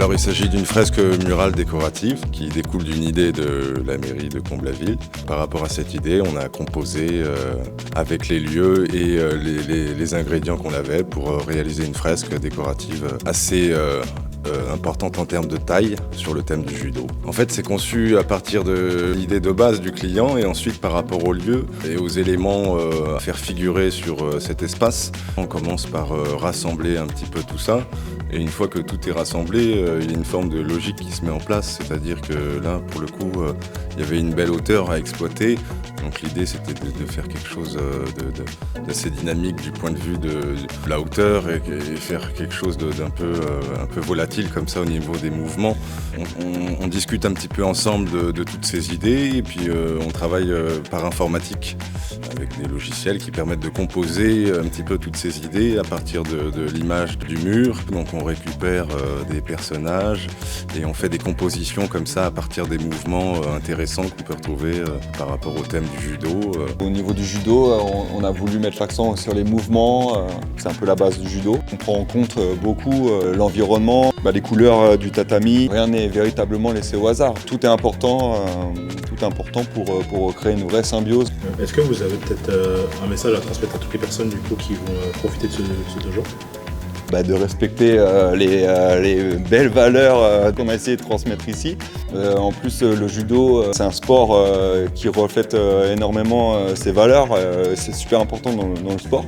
Alors il s'agit d'une fresque murale décorative qui découle d'une idée de la mairie de Comble-la-Ville. Par rapport à cette idée, on a composé avec les lieux et les ingrédients qu'on avait pour réaliser une fresque décorative assez importante en termes de taille sur le thème du judo. En fait, c'est conçu à partir de l'idée de base du client et ensuite par rapport au lieu et aux éléments à faire figurer sur cet espace. On commence par rassembler un petit peu tout ça. Et une fois que tout est rassemblé, il y a une forme de logique qui se met en place, c'est-à-dire que là, pour le coup, il y avait une belle hauteur à exploiter. Donc l'idée, c'était de faire quelque chose d'assez dynamique du point de vue de la hauteur et faire quelque chose d'un peu volatile comme ça au niveau des mouvements. On discute un petit peu ensemble de toutes ces idées et puis on travaille par informatique avec des logiciels qui permettent de composer un petit peu toutes ces idées à partir de l'image du mur. Donc on récupère des personnages et on fait des compositions comme ça à partir des mouvements intéressants qu'on peut retrouver par rapport au thème du judo. Au niveau du judo, on a voulu mettre l'accent sur les mouvements, c'est un peu la base du judo. On prend en compte beaucoup l'environnement, les couleurs du tatami. Rien n'est véritablement laissé au hasard. Tout est important pour créer une vraie symbiose. Est-ce que vous avez peut-être un message à transmettre à toutes les personnes du coup, qui vont profiter de ce dojo ? De respecter les belles valeurs qu'on a essayé de transmettre ici. En plus, le judo, c'est un sport qui reflète énormément ces valeurs. C'est super important dans le sport.